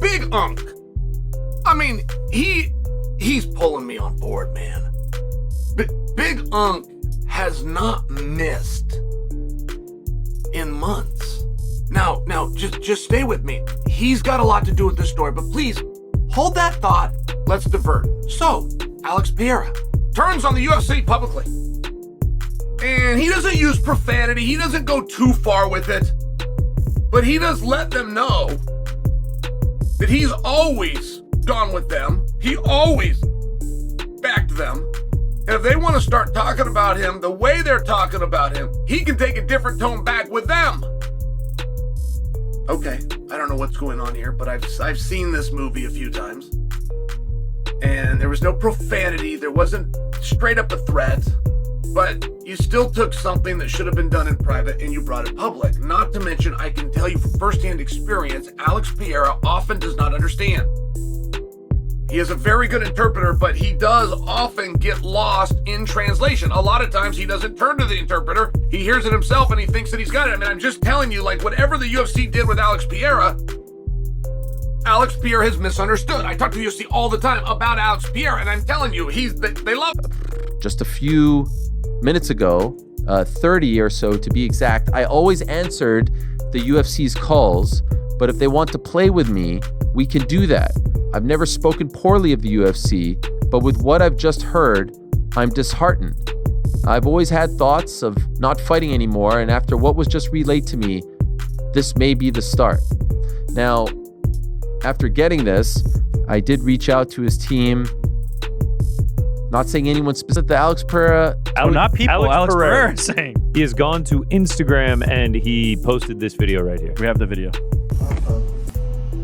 Big Unk. I mean, he's pulling me on board, man. Big Unk has not missed in months. Now, just stay with me. He's got a lot to do with this story, but please hold that thought. Let's divert. So, Alex Pereira turns on the UFC publicly. And he doesn't use profanity. He doesn't go too far with it. But he does let them know that he's always gone with them. He always backed them. And if they want to start talking about him the way they're talking about him, he can take a different tone back with them. Okay, I don't know what's going on here, but I've seen this movie a few times. And there was no profanity. There wasn't straight up a threat. But you still took something that should have been done in private and you brought it public. Not to mention, I can tell you from firsthand experience, Alex Pereira often does not understand. He is a very good interpreter, but he does often get lost in translation. A lot of times he doesn't turn to the interpreter. He hears it himself and he thinks that he's got it. I mean, I'm just telling you, like, whatever the UFC did with Alex Pereira has misunderstood. I talk to the UFC all the time about Alex Pereira, and I'm telling you, they love him. Just a few minutes ago, 30 or so to be exact, I always answered the UFC's calls, but if they want to play with me, we can do that. I've never spoken poorly of the UFC, but with what I've just heard, I'm disheartened. I've always had thoughts of not fighting anymore, and after what was just relayed to me, this may be the start. Now, after getting this, I did reach out to his team. Not saying anyone specific. The Alex Pereira. Oh, not people. Alex Pereira saying. He has gone to Instagram and he posted this video right here. We have the video.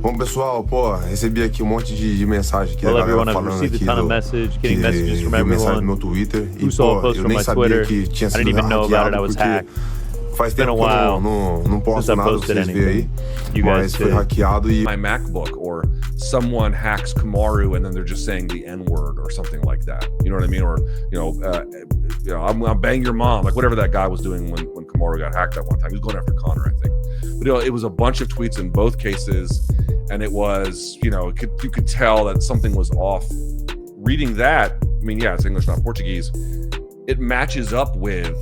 Bom, pessoal, pô, recebi aqui monte de mensagem aqui da galera falando aqui getting messages from everyone no meu Twitter who saw a post from my Twitter. I didn't even know about it. I was hacked. Faz tempo que eu não posto nada, vocês verem aí, mas foi hackeado e... My MacBook, or someone hacks Kamaru and then they're just saying the N-word or something like that. You know what I mean? Or, I'll bang your mom, like whatever that guy was doing when Kamaru got hacked that one time. He was going after Conor, I think. But, it was a bunch of tweets in both cases, and it was, you could tell that something was off. Reading that, I mean, yeah, it's English, not Portuguese. It matches up with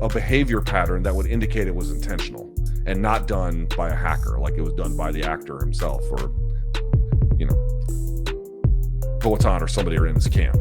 a behavior pattern that would indicate it was intentional and not done by a hacker, like it was done by the actor himself or, Poatan or somebody in his camp.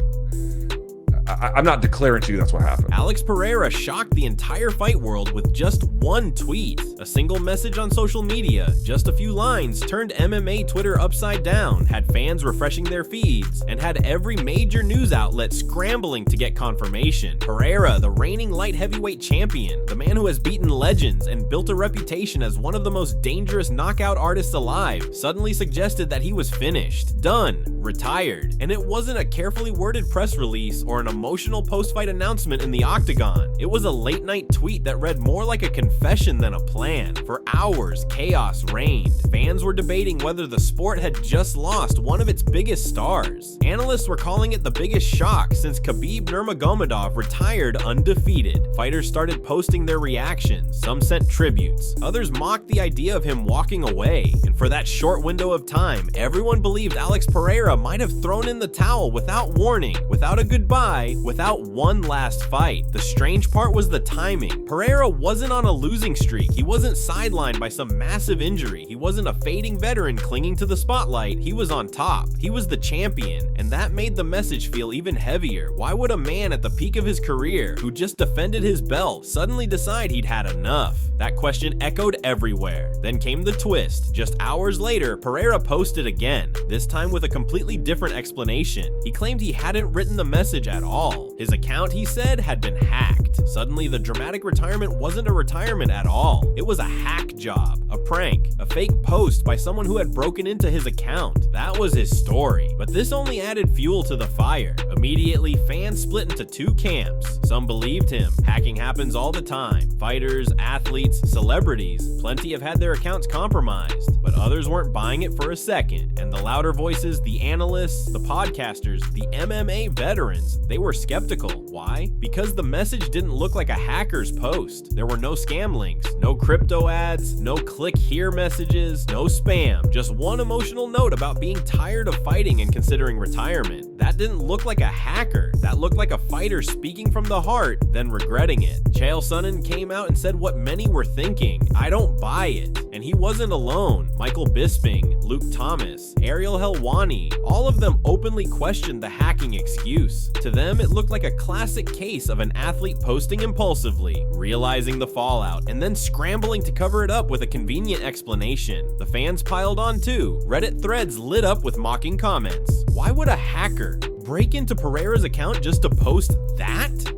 I'm not declaring to you that's what happened. Alex Pereira shocked the entire fight world with just one tweet. A single message on social media, just a few lines, turned MMA Twitter upside down, had fans refreshing their feeds, and had every major news outlet scrambling to get confirmation. Pereira, the reigning light heavyweight champion, the man who has beaten legends and built a reputation as one of the most dangerous knockout artists alive, suddenly suggested that he was finished, done, retired. And it wasn't a carefully worded press release or an emotional post-fight announcement in the octagon. It was a late-night tweet that read more like a confession than a plan. For hours, chaos reigned. Fans were debating whether the sport had just lost one of its biggest stars. Analysts were calling it the biggest shock since Khabib Nurmagomedov retired undefeated. Fighters started posting their reactions. Some sent tributes. Others mocked the idea of him walking away. And for that short window of time, everyone believed Alex Pereira might have thrown in the towel without warning, without a goodbye, without one last fight. The strange part was the timing. Pereira wasn't on a losing streak. He wasn't sidelined by some massive injury. He wasn't a fading veteran clinging to the spotlight. He was on top. He was the champion, and that made the message feel even heavier. Why would a man at the peak of his career, who just defended his belt, suddenly decide he'd had enough? That question echoed everywhere. Then came the twist. Just hours later, Pereira posted again, this time with a completely different explanation. He claimed he hadn't written the message at all. His account, he said, had been hacked. Suddenly, the dramatic retirement wasn't a retirement at all. It was a hack job, a prank, a fake post by someone who had broken into his account. That was his story. But this only added fuel to the fire. Immediately, fans split into two camps. Some believed him. Hacking happens all the time. Fighters, athletes, celebrities, plenty have had their accounts compromised. but others weren't buying it for a second, and the louder voices, the analysts, the podcasters, the MMA veterans, they were skeptical. Why? Because the message didn't look like a hacker's post. There were no scam links, no crypto ads, no click here messages, no spam, just one emotional note about being tired of fighting and considering retirement. That didn't look like a hacker. That looked like a fighter speaking from the heart, then regretting it. Chael Sonnen came out and said what many were thinking. I don't buy it. And he wasn't alone. Michael Bisping, Luke Thomas, Ariel Helwani, all of them openly questioned the hacking excuse. To them, it looked like a classic case of an athlete posting impulsively, realizing the fallout, and then scrambling to cover it up with a convenient explanation. The fans piled on too. Reddit threads lit up with mocking comments. Why would a hacker break into Pereira's account just to post that?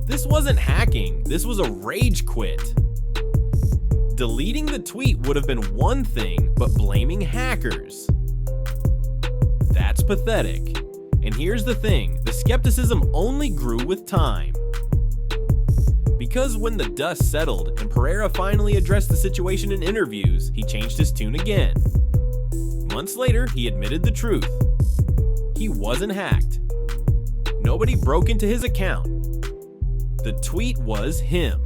This wasn't hacking, this was a rage quit. Deleting the tweet would have been one thing, but blaming hackers, that's pathetic. And here's the thing, the skepticism only grew with time. Because when the dust settled and Pereira finally addressed the situation in interviews, he changed his tune again. Months later, he admitted the truth. He wasn't hacked. Nobody broke into his account. The tweet was him.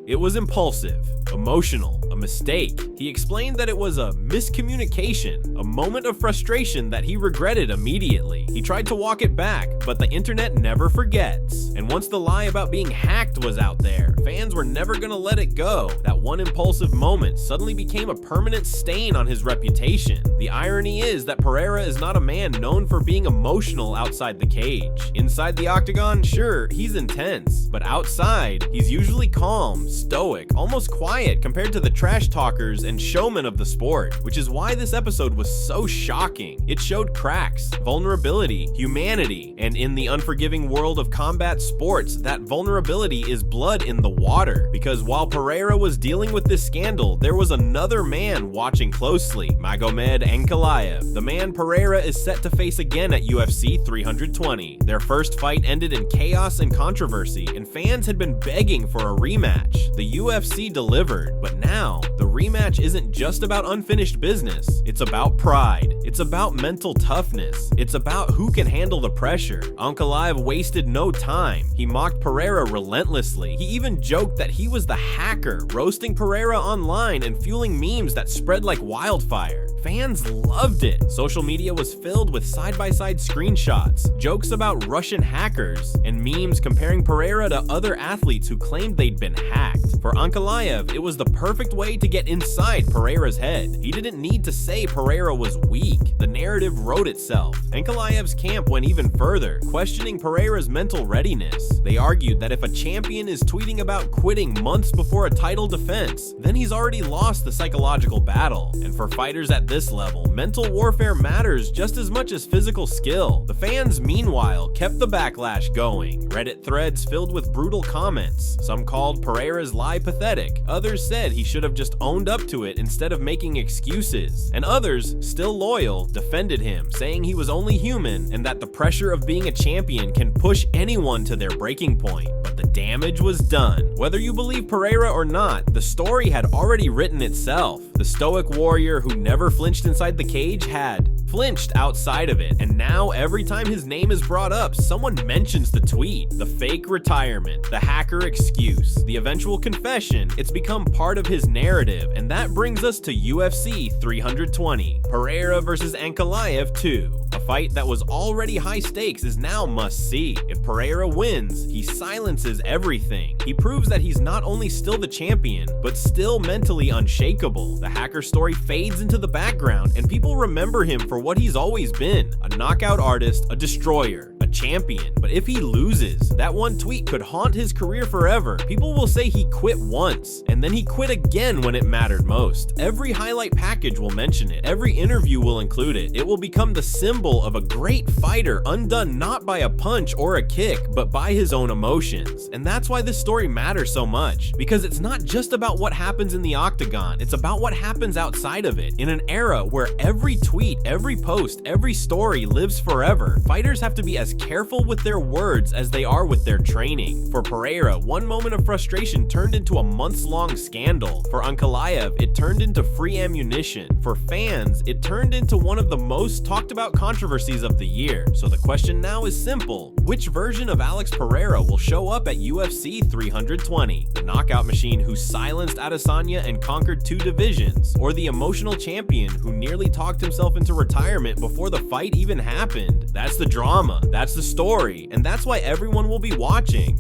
It was impulsive, emotional, a mistake. He explained that it was a miscommunication, a moment of frustration that he regretted immediately. He tried to walk it back, but the internet never forgets. And once the lie about being hacked was out there, fans were never gonna let it go. That one impulsive moment suddenly became a permanent stain on his reputation. The irony is that Pereira is not a man known for being emotional outside the cage. Inside the octagon, sure, he's intense, but outside, he's usually calm, stoic, almost quiet compared to the trash talkers and showmen of the sport, which is why this episode was so shocking. It showed cracks, vulnerability, humanity, and in the unforgiving world of combat sports, that vulnerability is blood in the water. Because while Pereira was dealing with this scandal, there was another man watching closely, Magomed Ankalaev, the man Pereira is set to face again at UFC 320. Their first fight ended in chaos and controversy, and fans had been begging for a rematch. The UFC delivered, but now, the rematch isn't just about unfinished business. It's about pride. It's about mental toughness. It's about who can handle the pressure. Ankalaev wasted no time. He mocked Pereira relentlessly. He even joked that he was the hacker, roasting Pereira online and fueling memes that spread like wildfire. Fans loved it. Social media was filled with side-by-side screenshots, jokes about Russian hackers, and memes comparing Pereira to other athletes who claimed they'd been hacked. For Ankalaev, it was the perfect way to get inside Pereira's head. He didn't need to say Pereira was weak. The narrative wrote itself. Ankalaev's camp went even further, questioning Pereira's mental readiness. They argued that if a champion is tweeting about quitting months before a title defense, then he's already lost the psychological battle. And for fighters at this level, mental warfare matters just as much as physical skill. The fans, meanwhile, kept the backlash going. Reddit threads filled with brutal comments. Some called Pereira's lie pathetic. Others said he should have just owned up to it instead of making excuses. And others, still loyal, defended him, saying he was only human and that the pressure of being a champion can push anyone to their breaking point. But the damage was done. Whether you believe Pereira or not, the story had already written itself. The stoic warrior who never flinched inside the cage had flinched outside of it, and now every time his name is brought up, someone mentions the tweet, the fake retirement, the hacker excuse, the eventual confession. It's become part of his narrative, and that brings us to UFC 320, Pereira versus Ankalaev 2. A fight that was already high stakes is now must-see. If Pereira wins, he silences everything. He proves that he's not only still the champion, but still mentally unshakable. The hacker story fades into the background, and people remember him for what he's always been, a knockout artist, a destroyer, a champion. But if he loses, that one tweet could haunt his career forever. People will say he quit once, and then he quit again when it mattered most. Every highlight package will mention it. Every interview will include it. It will become the symbol of a great fighter undone not by a punch or a kick, but by his own emotions. And that's why this story matters so much, because it's not just about what happens in the octagon, it's about what happens outside of it. In an era where every tweet, every post, every story lives forever, fighters have to be as careful with their words as they are with their training. For Pereira, one moment of frustration turned into a months-long scandal. For Ankalaev, it turned into free ammunition. For fans, it turned into one of the most talked about controversies of the year. So the question now is simple. Which version of Alex Pereira will show up at UFC 320? The knockout machine who silenced Adesanya and conquered 2 divisions? Or the emotional champion who nearly talked himself into retirement before the fight even happened? That's the drama, that's the story, and that's why everyone will be watching.